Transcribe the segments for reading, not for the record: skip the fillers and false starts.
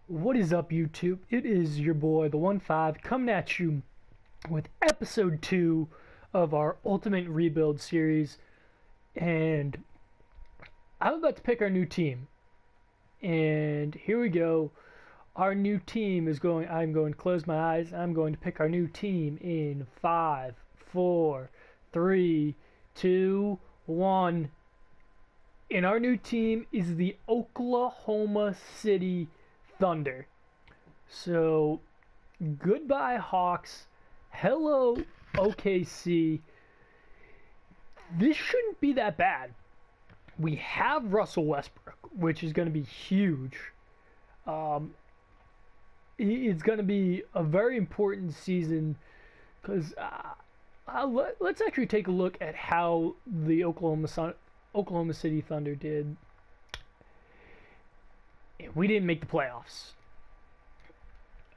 What is up, YouTube? It is your boy, the 1-5, coming at you with episode 2 of our Ultimate Rebuild series. And I'm about to pick our new team. And here we go. Our new team is going, I'm going to close my eyes. I'm going to pick our new team in 5, 4, 3, 2, 1. And our new team is the Oklahoma City Thunder. So, goodbye Hawks. Hello OKC. This shouldn't be that bad. We have Russell Westbrook, which is going to be huge. It's going to be a very important season because let's actually take a look at how the Oklahoma City Thunder did. We didn't make the playoffs.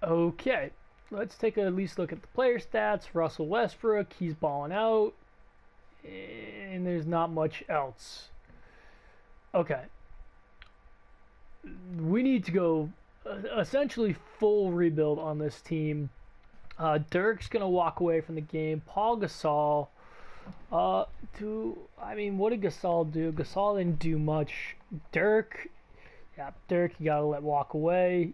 Okay, let's take at least look at the player stats. Russell Westbrook, he's balling out, and there's not much else. Okay, we need to go essentially full rebuild on this team. Dirk's gonna walk away from the game. Paul Gasol. What did Gasol do? Gasol didn't do much. Dirk, you gotta let walk away.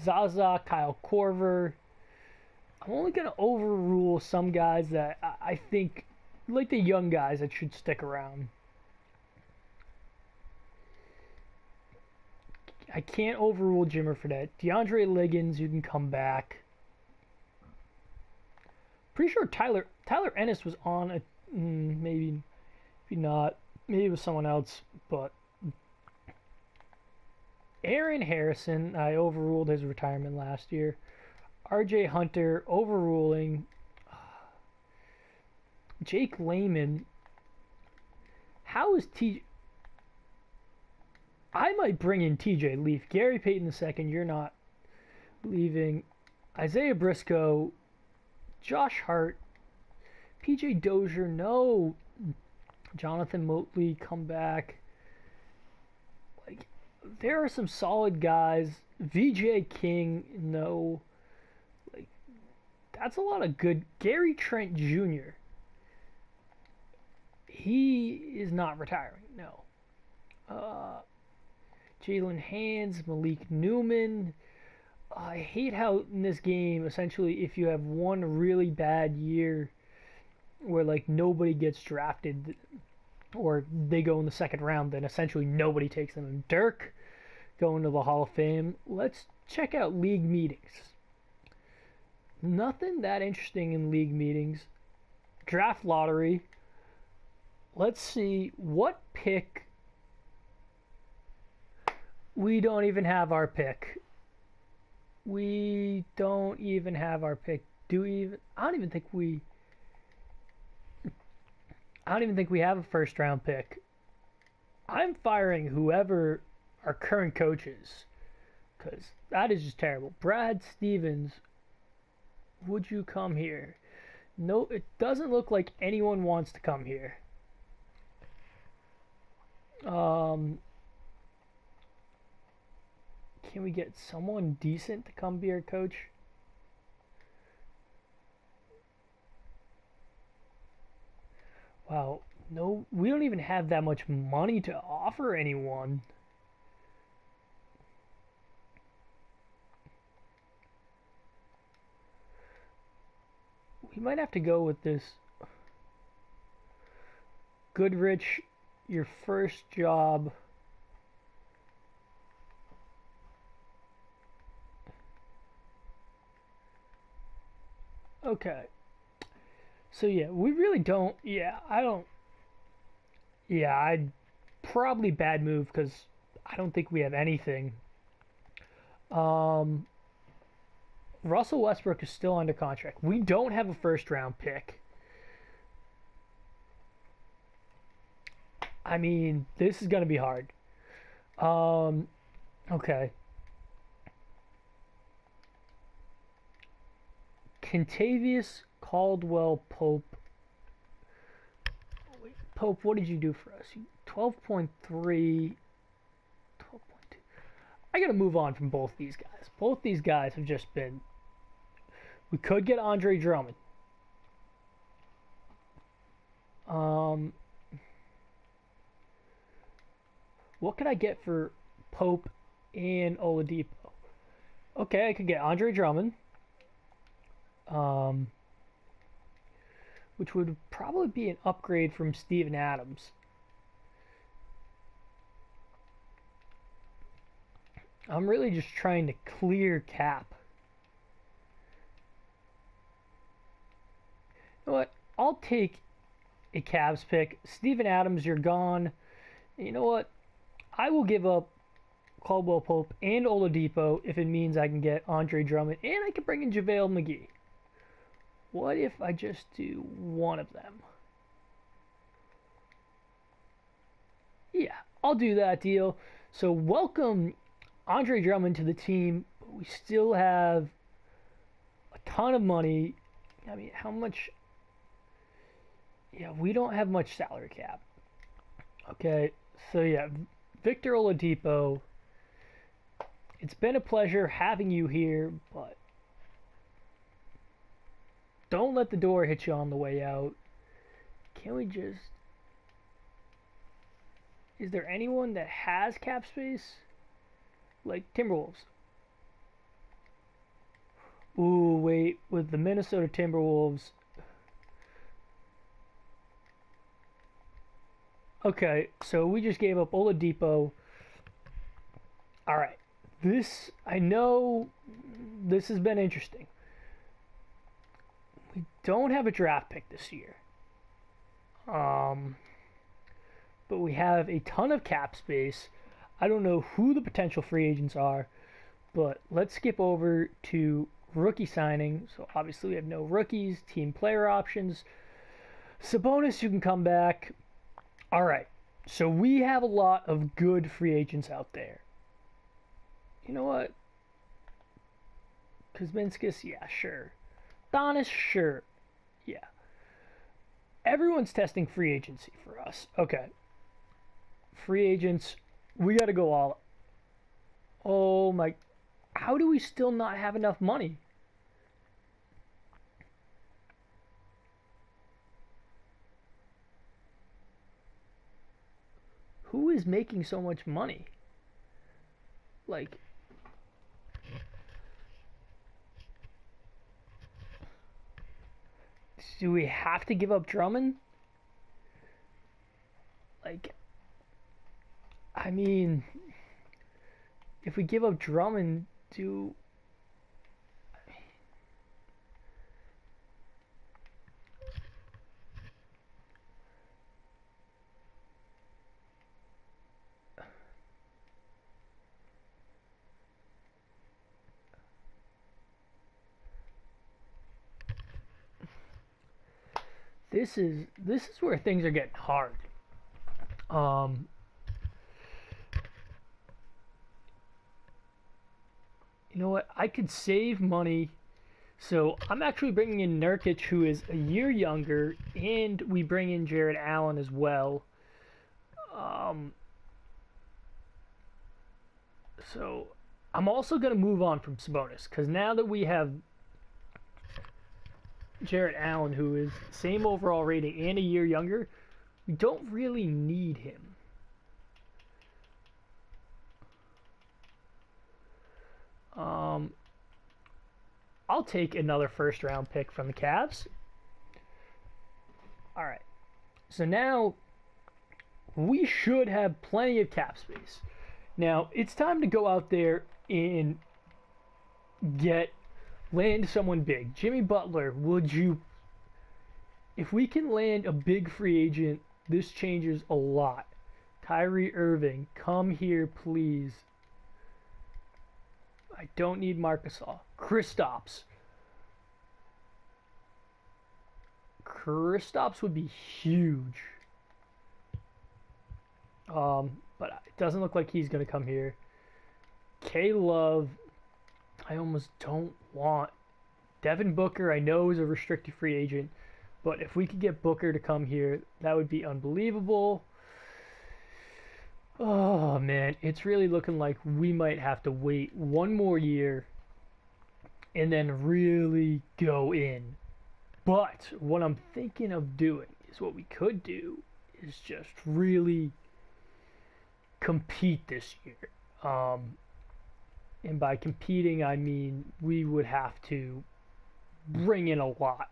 Zaza, Kyle Korver. I'm only gonna overrule some guys that I think, like the young guys, that should stick around. I can't overrule Jimmer Fredette. DeAndre Liggins, you can come back. Pretty sure Tyler Ennis was on maybe not. Maybe it was someone else, but Aaron Harrison, I overruled his retirement last year. RJ Hunter, overruling. Jake Layman. How is I might bring in TJ Leaf. Gary Payton II, you're not leaving. Isaiah Briscoe. Josh Hart. PJ Dozier, no. Jonathan Motley, come back. There are some solid guys. VJ King, no. That's a lot of good. Gary Trent Jr. He is not retiring, no. Jalen Hands, Malik Newman. I hate how in this game, essentially, if you have one really bad year where nobody gets drafted or they go in the second round, then essentially nobody takes them. And Dirk going to the Hall of Fame. Let's check out league meetings. Nothing that interesting in league meetings. Draft lottery. Let's see what pick. We don't even have our pick. We don't even have our pick. Do we even? I don't even think we have a first round pick. I'm firing whoever our current coach is, because that is just terrible. Brad Stevens, would you come here? No, it doesn't look like anyone wants to come here. Can we get someone decent to come be our coach? Wow, no, we don't even have that much money to offer anyone. We might have to go with this. Goodrich, your first job. Okay. So yeah, we really don't. Yeah, I don't. Yeah, I'd probably bad move because I don't think we have anything. Russell Westbrook is still under contract. We don't have a first round pick. I mean, this is gonna be hard. Okay. Kentavious Caldwell Pope. Wait, Pope, what did you do for us? 12.3, 12.2. I gotta move on from both these guys. Both these guys have just been. We could get Andre Drummond. What could I get for Pope and Oladipo? Okay, I could get Andre Drummond. Which would probably be an upgrade from Steven Adams. I'm really just trying to clear cap. You know what? I'll take a Cavs pick. Steven Adams, you're gone. And you know what? I will give up Caldwell Pope and Oladipo if it means I can get Andre Drummond and I can bring in JaVale McGee. What if I just do one of them? Yeah, I'll do that deal. So welcome Andre Drummond to the team. We still have a ton of money. I mean, how much? Yeah, we don't have much salary cap. Okay, so yeah, Victor Oladipo. It's been a pleasure having you here, but don't let the door hit you on the way out. Can we just... Is there anyone that has cap space? Like Timberwolves. Ooh, wait. With the Minnesota Timberwolves... Okay, so we just gave up Oladipo. Alright. This... I know... This has been interesting. We don't have a draft pick this year. But we have a ton of cap space. I don't know who the potential free agents are, but let's skip over to rookie signing. So obviously we have no rookies, team player options. Sabonis, you can come back. All right. So we have a lot of good free agents out there. You know what? Kuzminskis, yeah, sure. Donis, sure. Yeah. Everyone's testing free agency for us. Okay. Free agents, we got to go all... Oh my... How do we still not have enough money? Who is making so much money? Like... Do we have to give up Drummond? Like... I mean, if we give up Drummond, this is where things are getting hard. You know what? I could save money. So I'm actually bringing in Nurkic, who is a year younger, and we bring in Jarrett Allen as well. So I'm also going to move on from Sabonis, because now that we have Jarrett Allen, who is same overall rating and a year younger, we don't really need him. I'll take another first round pick from the Cavs. Alright. So now we should have plenty of cap space. Now it's time to go out there and land someone big. Jimmy Butler, would you... If we can land a big free agent, this changes a lot. Kyrie Irving, come here, please. I don't need Marc Gasol. Kristaps. Kristaps would be huge. But it doesn't look like he's going to come here. K-Love, I almost don't want. Devin Booker, I know, is a restricted free agent. But if we could get Booker to come here, that would be unbelievable. Oh man, it's really looking like we might have to wait one more year and then really go in. But what I'm thinking of doing is what we could do is just really compete this year. And by competing, I mean we would have to bring in a lot.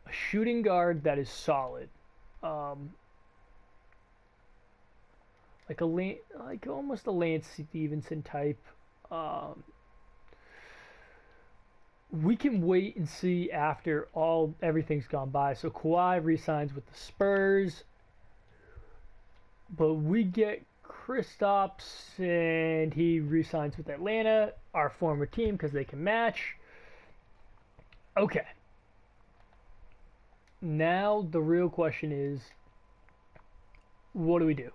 A shooting guard that is solid, um, like almost a Lance Stevenson type. Um, we can wait and see after all everything's gone by. So Kawhi resigns with the Spurs, but we get Kristaps and he resigns with Atlanta, our former team, because they can match. Okay. Now the real question is, what do we do?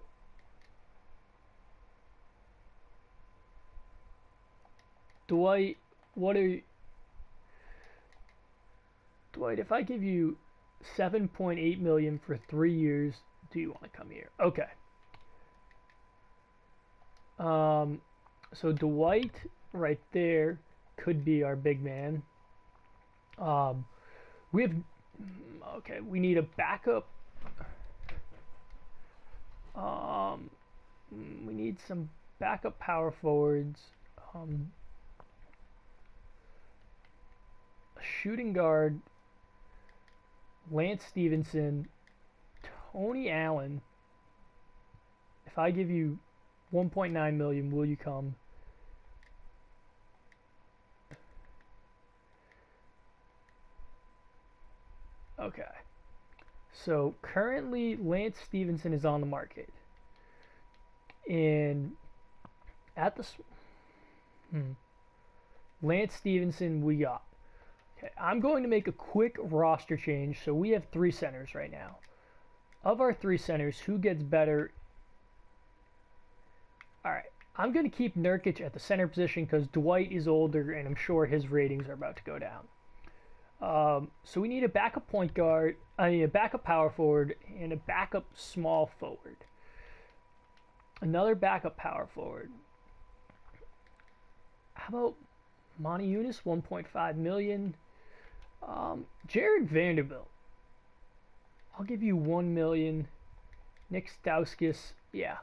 Dwight, what are Dwight? If I give you 7.8 million for 3 years, do you want to come here? Okay. Um, so Dwight right there could be our big man. Um, we have okay. We need a backup. Um, we need some backup power forwards. Um, a shooting guard. Lance Stevenson, Tony Allen. If I give you 1.9 million, will you come? Okay. So currently Lance Stevenson is on the market. And at the Lance Stevenson we got. Okay, I'm going to make a quick roster change. So we have 3 centers right now. Of our 3 centers, who gets better? All right. I'm going to keep Nurkic at the center position because Dwight is older and I'm sure his ratings are about to go down. So we need a backup point guard, a backup power forward, and a backup small forward. Another backup power forward. How about Monty Eunice, 1.5 million? Jared Vanderbilt. I'll give you 1 million. Nick Stauskas, yeah.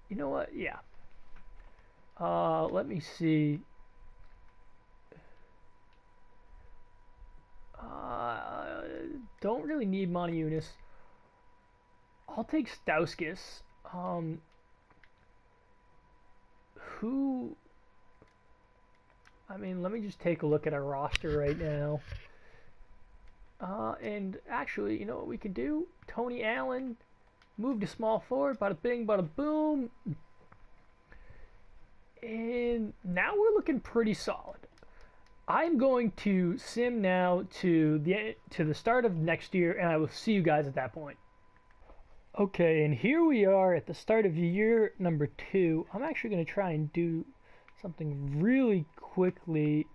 You know what? Yeah. Let me see. Don't really need Monty Eunice. I'll take Stauskas. Who? I mean, let me just take a look at our roster right now. And actually, you know what we can do? Tony Allen, move to small forward, bada bing, bada boom. And now we're looking pretty solid. I'm going to sim now to the start of next year, and I will see you guys at that point. Okay, and here we are at the start of year number 2. I'm actually going to try and do something really quickly.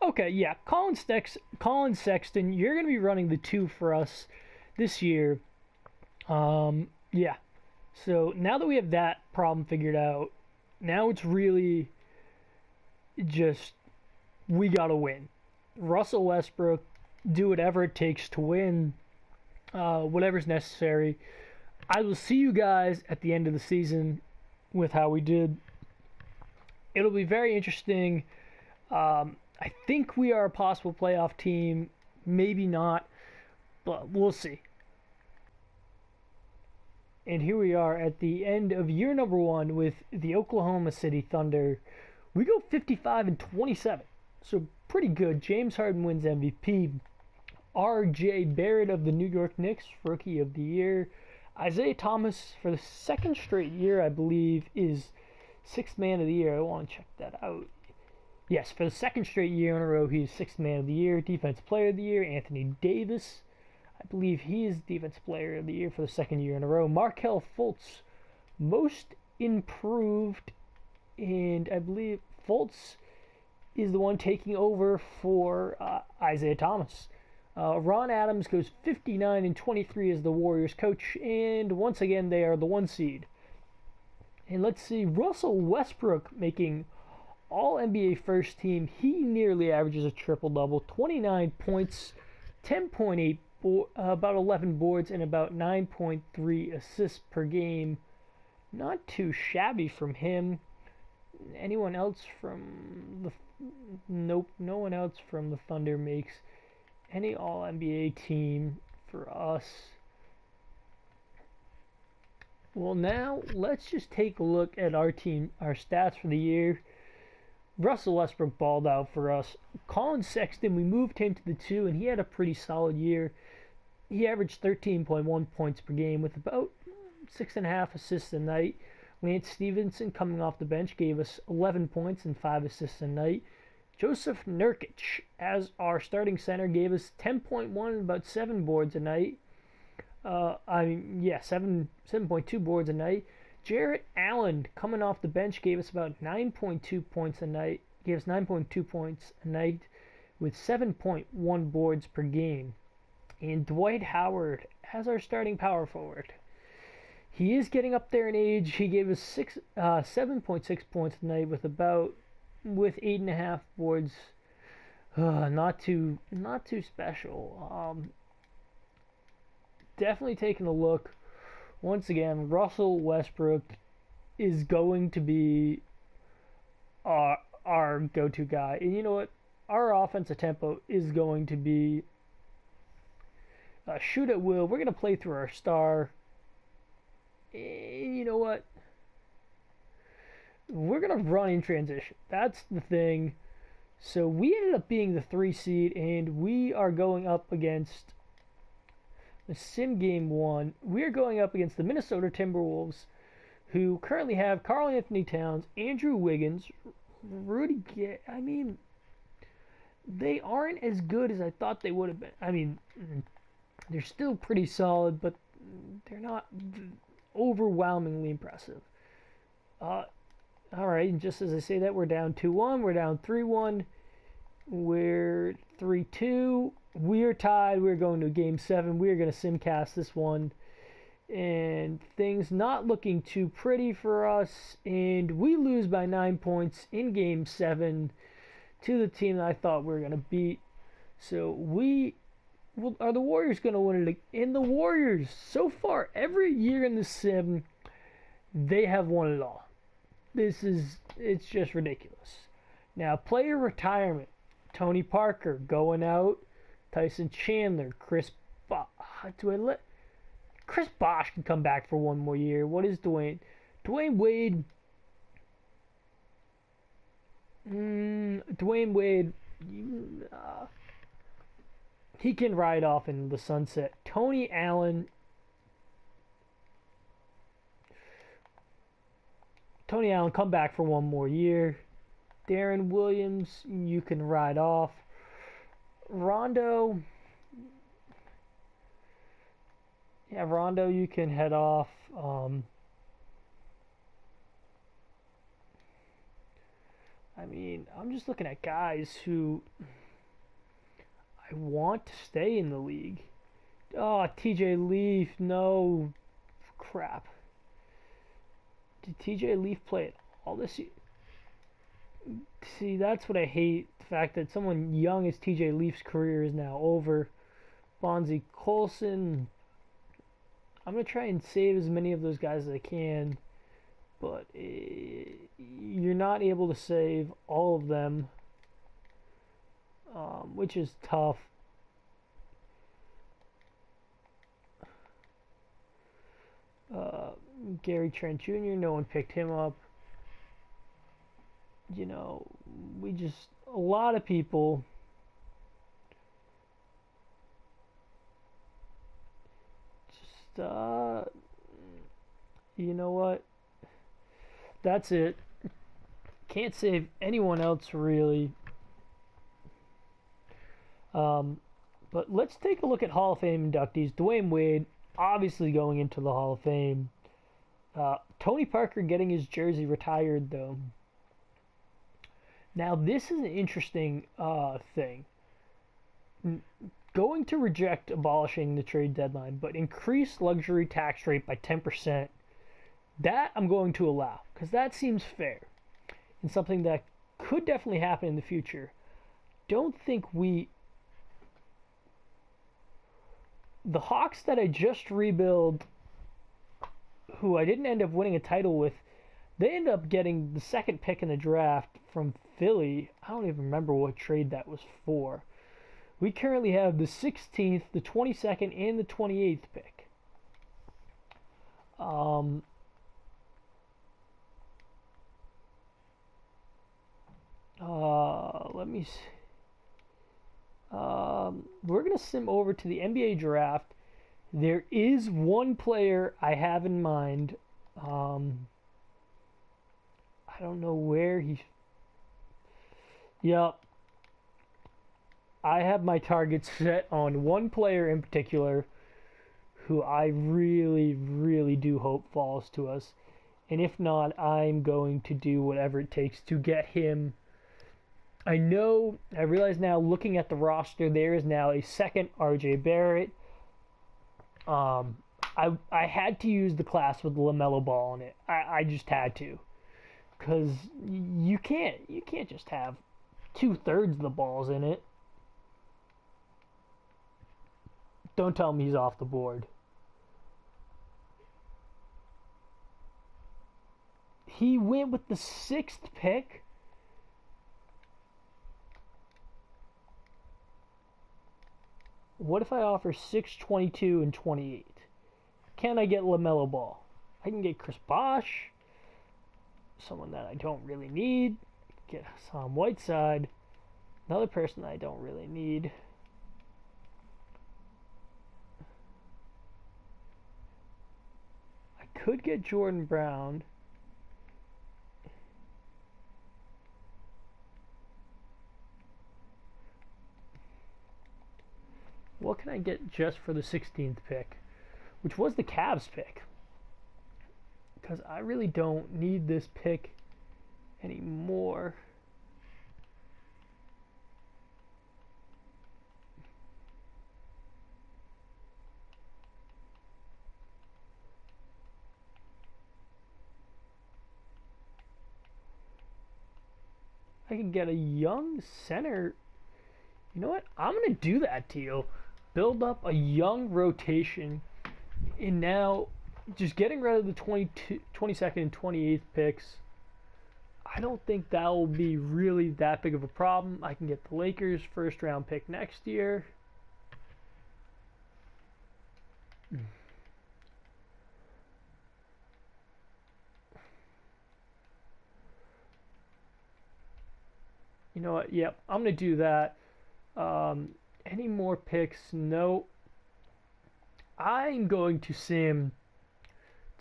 Okay, yeah, Colin Sexton, you're going to be running the 2 for us this year. Yeah. So now that we have that problem figured out, now it's really just we gotta win. Russell Westbrook, do whatever it takes to win, whatever's necessary. I will see you guys at the end of the season with how we did. It'll be very interesting. I think we are a possible playoff team, maybe not, but we'll see. And here we are at the end of year number 1 with the Oklahoma City Thunder. We go 55-27, so pretty good. James Harden wins MVP. R.J. Barrett of the New York Knicks, Rookie of the Year. Isaiah Thomas, for the 2nd straight year, I believe, is 6th Man of the Year. I want to check that out. Yes, for the 2nd straight year in a row, he's 6th Man of the Year. Defensive Player of the Year, Anthony Davis. I believe he is Defensive Player of the Year for the 2nd year in a row. Markelle Fultz, Most Improved, and I believe Fultz is the one taking over for Isaiah Thomas. Ron Adams goes 59-23 as the Warriors coach, and once again they are the 1 seed. And let's see, Russell Westbrook making All NBA first team. He nearly averages a triple double, 29 points, 10.8, about 11 boards, and about 9.3 assists per game. Not too shabby from him. Anyone else from the Nope, no one else from the Thunder makes any All-NBA team for us. Well, now let's just take a look at our team, our stats for the year. Russell Westbrook balled out for us. Colin Sexton, we moved him to the 2, and he had a pretty solid year. He averaged 13.1 points per game with about 6.5 assists a night. Lance Stevenson, coming off the bench, gave us 11 points and 5 assists a night. Joseph Nurkic, as our starting center, gave us 10.1 and about 7 boards a night. 7.2 boards a night. Jarrett Allen, coming off the bench, gave us about 9.2 points a night. Gave us 9.2 points a night with 7.1 boards per game. And Dwight Howard as our starting power forward. He is getting up there in age. He gave us 7.6 points a night with 8.5 boards. Not too special. Definitely taking a look. Once again, Russell Westbrook is going to be our go-to guy. And you know what? Our offensive tempo is going to be shoot at will. We're going to play through our star. And you know what? We're going to run in transition. That's the thing. So we ended up being the 3 seed, and we are going up against the Sim Game 1. We're going up against the Minnesota Timberwolves, who currently have Karl Anthony Towns, Andrew Wiggins, Rudy Gay. I mean, they aren't as good as I thought they would have been. I mean, they're still pretty solid, but they're not overwhelmingly impressive. Alright, and just as I say that, we're down 2-1, we're down 3-1, we're 3-2, we're tied, we're going to Game 7, we're going to simcast this one, and things not looking too pretty for us, and we lose by 9 points in Game 7 to the team that I thought we were going to beat. So are the Warriors going to win it? And the Warriors, so far, every year in the sim, they have won it all. It's just ridiculous. Now, player retirement. Tony Parker going out. Tyson Chandler. Chris Bosh can come back for one more year. What is Dwayne? Dwayne Wade. Dwayne Wade. He can ride off in the sunset. Tony Allen. Tony Allen, come back for one more year. Darren Williams, you can ride off. Rondo. Yeah, Rondo, you can head off. I mean, I'm just looking at guys who I want to stay in the league. Oh, TJ Leaf, no. Crap. Did TJ Leaf play it all this year? See, that's what I hate. The fact that someone young as TJ Leaf's career is now over. Bonzi Colson. I'm going to try and save as many of those guys as I can. But you're not able to save all of them. Which is tough. Gary Trent Jr., no one picked him up. You know, a lot of people just, you know what? That's it. Can't save anyone else, really. But let's take a look at Hall of Fame inductees. Dwayne Wade, obviously going into the Hall of Fame. Tony Parker getting his jersey retired, though. Now, this is an interesting thing. going to reject abolishing the trade deadline, but increase luxury tax rate by 10%. That I'm going to allow because that seems fair and something that could definitely happen in the future. Don't think the Hawks that I just rebuild, who I didn't end up winning a title with, they ended up getting the second pick in the draft from Philly. I don't even remember what trade that was for. We currently have the 16th, the 22nd, and the 28th pick. Let me see. We're going to sim over to the NBA draft. There is one player I have in mind. I don't know where he... Yep. I have my targets set on one player in particular who I really, really do hope falls to us. And if not, I'm going to do whatever it takes to get him. I realize now, looking at the roster, there is now a second RJ Barrett. I had to use the class with the LaMelo Ball in it. I just had to. Because you can't just have 2/3 of the balls in it. Don't tell me he's off the board. He went with the 6th pick. What if I offer 6, 22, and 28? Can I get LaMelo Ball? I can get Chris Bosh, someone that I don't really need. Get Hassan Whiteside, another person that I don't really need. I could get Jordan Brown. What can I get just for the 16th pick, which was the Cavs pick? Because I really don't need this pick anymore. I can get a young center. You know what? I'm going to do that, Teal. Build up a young rotation. And now, just getting rid of the 22nd and 28th picks, I don't think that will be really that big of a problem. I can get the Lakers' first round pick next year. You know what? Yep, I'm going to do that. Any more picks? No. I'm going to sim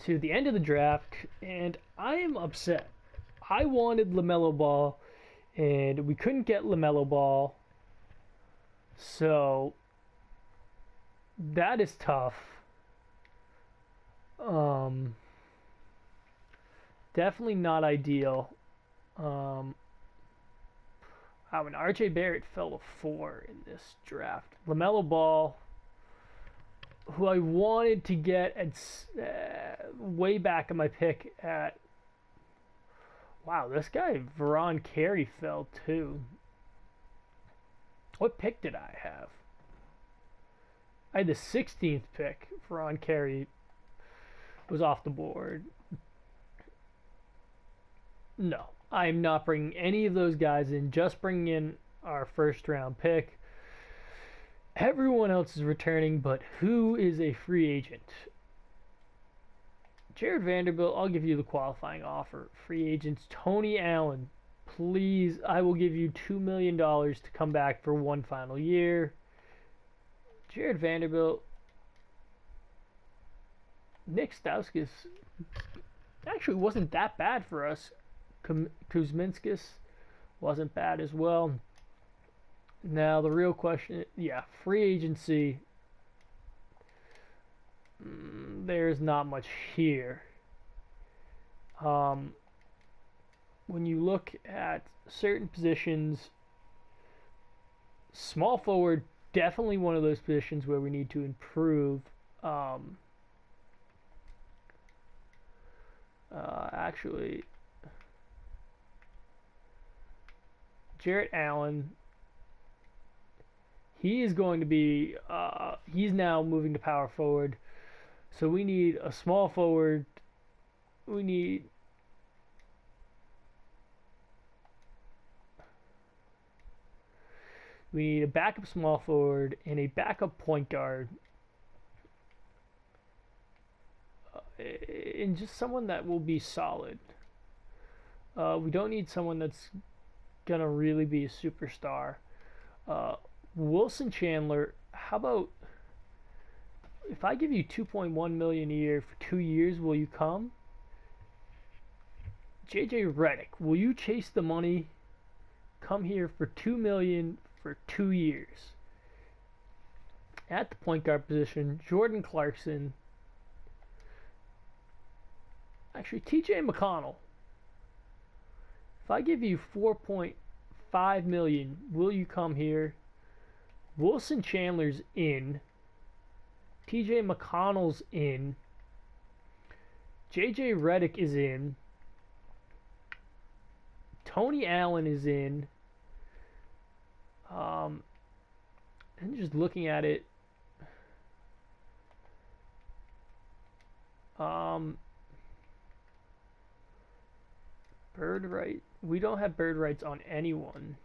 to the end of the draft, and I am upset. I wanted LaMelo Ball, and we couldn't get LaMelo Ball. So, that is tough. Definitely not ideal. And RJ Barrett fell to 4 in this draft. LaMelo Ball, who I wanted to get at way back in my pick at... Wow, this guy, Veron Carey, fell too. What pick did I have? I had the 16th pick. Veron Carey was off the board. No, I'm not bringing any of those guys in. Just bringing in our first round pick. Everyone else is returning, but who is a free agent? Jared Vanderbilt, I'll give you the qualifying offer. Free agents, Tony Allen. Please, I will give you $2 million to come back for one final year. Jared Vanderbilt. Nick Stauskas actually wasn't that bad for us. Kuzminskis wasn't bad as well. Now the real question, free agency. There's not much here. When you look at certain positions, small forward, definitely one of those positions where we need to improve. Actually, Jarrett Allen, he is going to be, he's now moving to power forward. So we need a small forward. We need a backup small forward and a backup point guard. And just someone that will be solid. We don't need someone that's gonna really be a superstar. Wilson Chandler, how about if I give you 2.1 million a year for 2 years, will you come? JJ Redick, will you chase the money? Come here for 2 million for 2 years. At the point guard position, Jordan Clarkson. Actually, TJ McConnell. If I give you 4.5 million, will you come here? Wilson Chandler's in. TJ McConnell's in. JJ Redick is in. Tony Allen is in. And just looking at it, bird right. We don't have bird rights on anyone.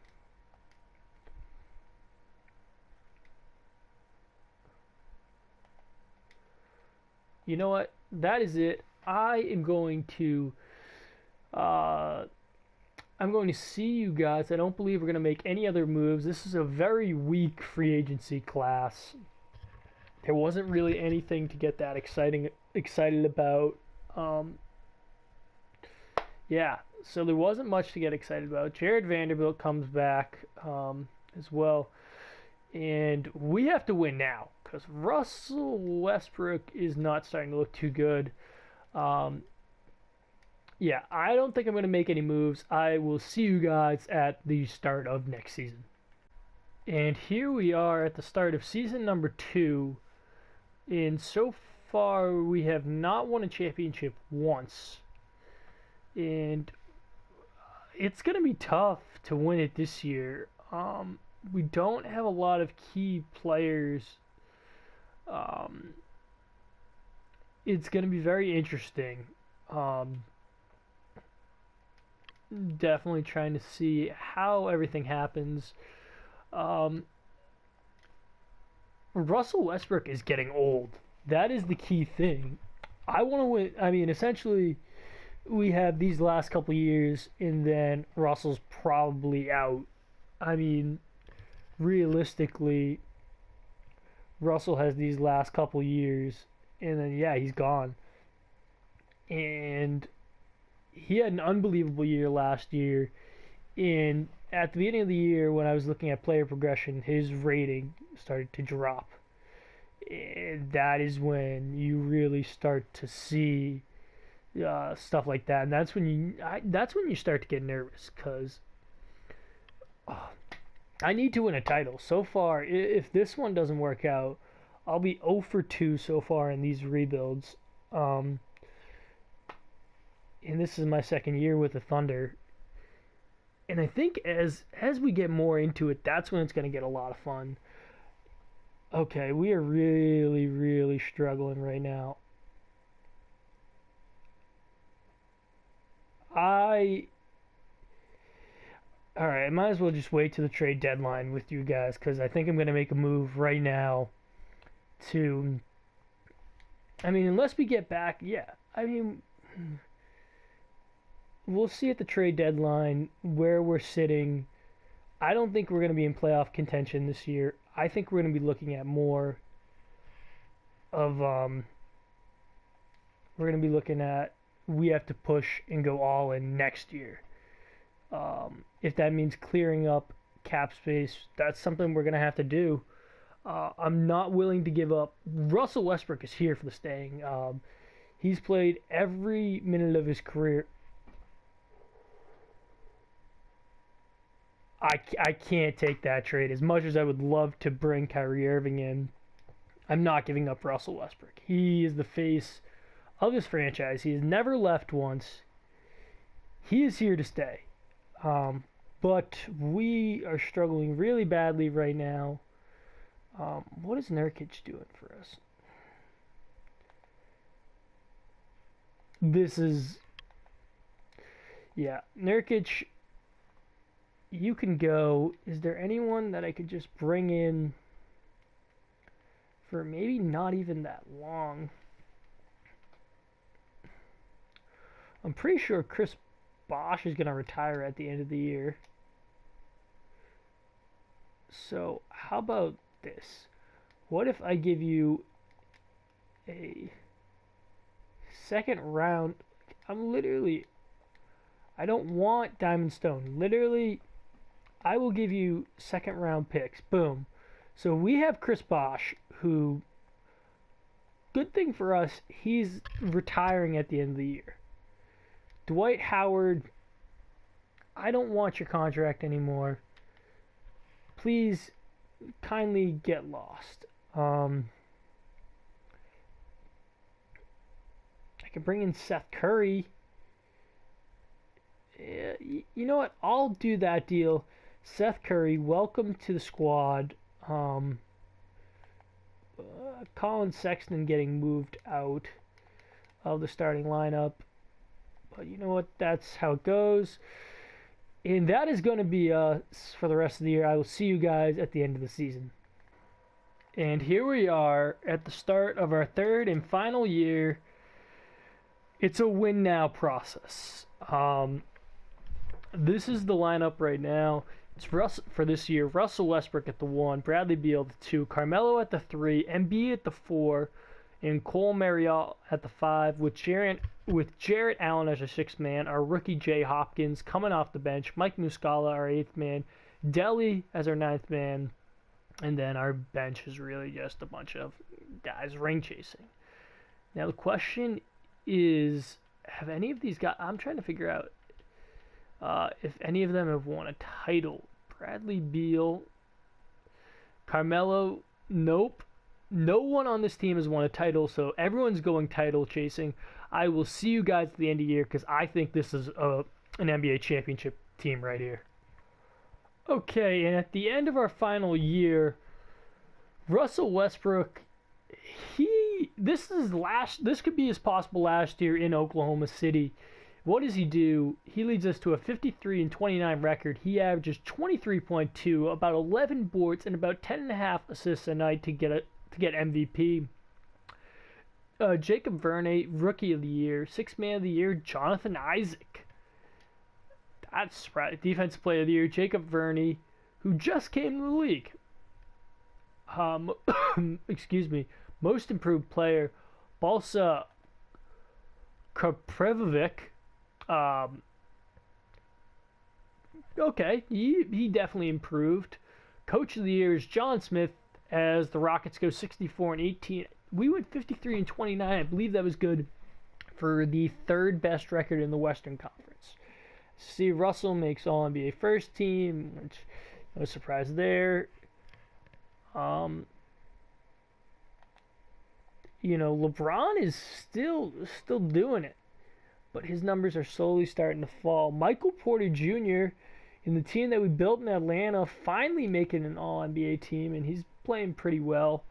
You know what? That is it. I am going to see you guys. I don't believe we're going to make any other moves. This is a very weak free agency class. There wasn't really anything to get that excited about. Yeah, so there wasn't much to get excited about. Jared Vanderbilt comes back as well. And we have to win now because Russell Westbrook is not starting to look too good. Yeah, I don't think I'm going to make any moves. I will see you guys at the start of next season. And here we are at the start of season number 2. And so far, we have not won a championship once. And it's going to be tough to win it this year. We don't have a lot of key players. It's going to be very interesting. Definitely trying to see how everything happens. Russell Westbrook is getting old. That is the key thing. I want to win. I mean, essentially, we have these last couple years, and then Russell's probably out. I mean, realistically, Russell has these last couple years, and then, yeah, he's gone. And he had an unbelievable year last year. And at the beginning of the year, when I was looking at player progression, his rating started to drop. And that is when you really start to see stuff like that. And that's when you start to get nervous, because I need to win a title. So far, if this one doesn't work out, I'll be 0 for 2 so far in these rebuilds. And this is my second year with the Thunder. And I think as we get more into it, that's when it's going to get a lot of fun. Okay, we are really, really struggling right now. Alright, I might as well just wait to the trade deadline with you guys, because I think I'm going to make a move right now to... I mean, unless we get back, yeah. I mean, we'll see at the trade deadline where we're sitting. I don't think we're going to be in playoff contention this year. I think we're going to be looking at more of... we're going to be looking at we have to push and go all in next year. If that means clearing up cap space, that's something we're going to have to do. I'm not willing to give up. Russell Westbrook is here for the staying. He's played every minute of his career. I can't take that trade. As much as I would love to bring Kyrie Irving in, I'm not giving up Russell Westbrook. He is the face of this franchise. He has never left once. He is here to stay. But we are struggling really badly right now. What is Nurkic doing for us? This is... Yeah, Nurkic, you can go. Is there anyone that I could just bring in for maybe not even that long? I'm pretty sure Chris Bosh is going to retire at the end of the year. So, how about this? What if I give you a second round? I don't want Diamond Stone. Literally, I will give you second round picks. Boom. So we have Chris Bosh, who, good thing for us, he's retiring at the end of the year. Dwight Howard, I don't want your contract anymore. Please kindly get lost. I could bring in Seth Curry. You know what? I'll do that deal. Seth Curry, welcome to the squad. Colin Sexton getting moved out of the starting lineup. But you know what? That's how it goes. And that is going to be us for the rest of the year. I will see you guys at the end of the season. And here we are at the start of our third and final year. It's a win now process. This is the lineup right now. It's for this year. Russell Westbrook at the 1, Bradley Beal at the 2, Carmelo at the 3, Embiid at the 4, and Cole Marriott at the 5, with Jarrett Allen as our 6th man, our rookie Jay Hopkins coming off the bench, Mike Muscala our 8th man, Delly as our 9th man, and then our bench is really just a bunch of guys ring chasing. Now the question is, have any of these guys, I'm trying to figure out if any of them have won a title. Bradley Beal, Carmelo, nope. No one on this team has won a title, so everyone's going title chasing. I will see you guys at the end of the year because I think this is an NBA championship team right here. Okay, and at the end of our final year, Russell Westbrook, this could be his possible last year in Oklahoma City. What does he do? He leads us to a 53-29 record. He averages 23.2, about 11 boards, and about 10.5 assists a night to get MVP. Jacob Verne, Rookie of the Year. 6th Man of the Year, Jonathan Isaac. That's right. Defensive Player of the Year, Jacob Verne, who just came to the league. Excuse me. Most Improved Player, Balsa Kaprevovic. Okay, he definitely improved. Coach of the Year is John Smith, as the Rockets go 64-18. We went 53-29. I believe that was good for the 3rd best record in the Western Conference. Steve Russell makes All NBA First Team, which no surprise there. LeBron is still doing it, but his numbers are slowly starting to fall. Michael Porter Jr. in the team that we built in Atlanta finally making an All-NBA team, and he's playing pretty well.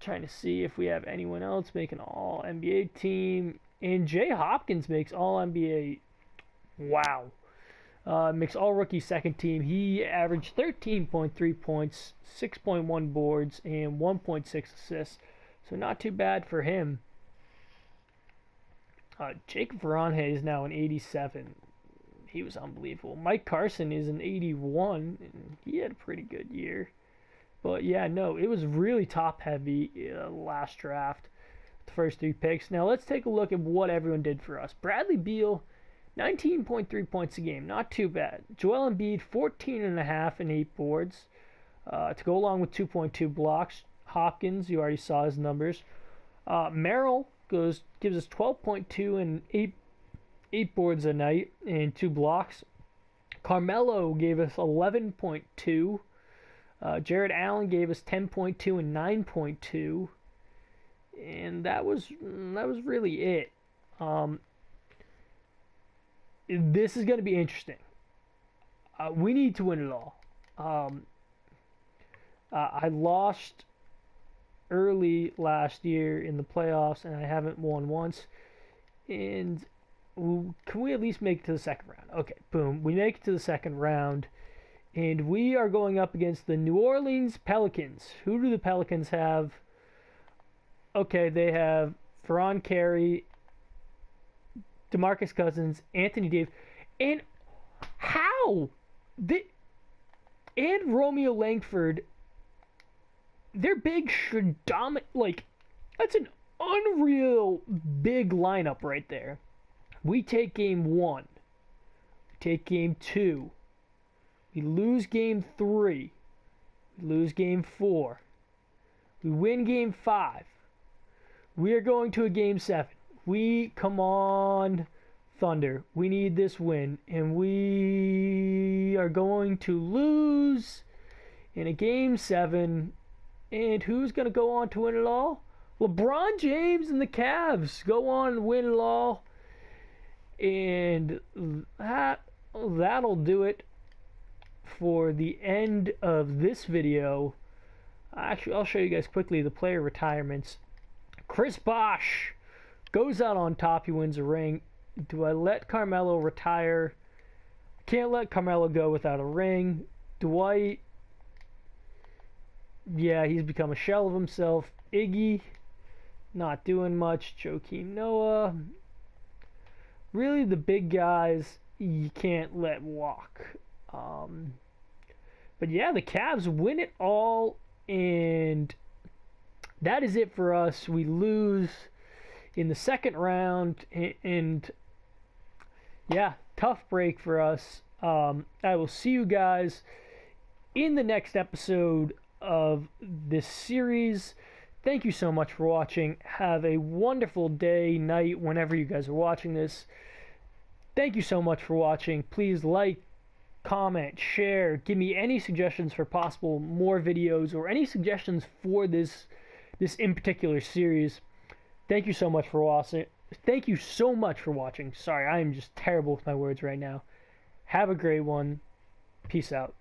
Trying to see if we have anyone else make an All-NBA team. And Jay Hopkins makes All-NBA. Wow. Makes All-Rookie second team. He averaged 13.3 points, 6.1 boards, and 1.6 assists. So not too bad for him. Jake Varanhe is now an 87. He was unbelievable. Mike Carson is an 81, and he had a pretty good year. But yeah, no, it was really top heavy last draft, the first 3 picks. Now let's take a look at what everyone did for us. Bradley Beal, 19.3 points a game, not too bad. Joel Embiid, 14.5 and 8 boards, to go along with 2.2 blocks. Hopkins, you already saw his numbers. Merrill gives us 12.2 and 8 boards a night and 2 blocks. Carmelo gave us 11.2. Jared Allen gave us 10.2 and 9.2, and that was really it. This is going to be interesting. We need to win it all. I lost early last year in the playoffs, and I haven't won once. And can we at least make it to the second round? Okay, boom. We make it to the second round, and we are going up against the New Orleans Pelicans. Who do the Pelicans have? Okay, they have Veron Carey, DeMarcus Cousins, Anthony Davis, and and Romeo Langford. Their big should dominate. Like, that's an unreal big lineup right there. We take game 1. We take game 2. We lose game 3. We lose game 4. We win game 5. We are going to a game 7. Come on, Thunder. We need this win. And we are going to lose in a game 7. And who's going to go on to win it all? LeBron James and the Cavs go on and win it all. And that'll do it for the end of this video. Actually, I'll show you guys quickly the player retirements. Chris Bosh goes out on top. He wins a ring. Do I let Carmelo retire? Can't let Carmelo go without a ring. Dwight, yeah, he's become a shell of himself. Iggy, not doing much. Joakim Noah. Really, the big guys you can't let walk. But yeah, the Cavs win it all, and that is it for us. We lose in the second round, and yeah, tough break for us. I will see you guys in the next episode of this series. Thank you so much for watching. Have a wonderful day, night, whenever you guys are watching this. Thank you so much for watching. Please like, comment, share. Give me any suggestions for possible more videos or any suggestions for this in particular series. Thank you so much for watching. Thank you so much for watching. Sorry, I am just terrible with my words right now. Have a great one. Peace out.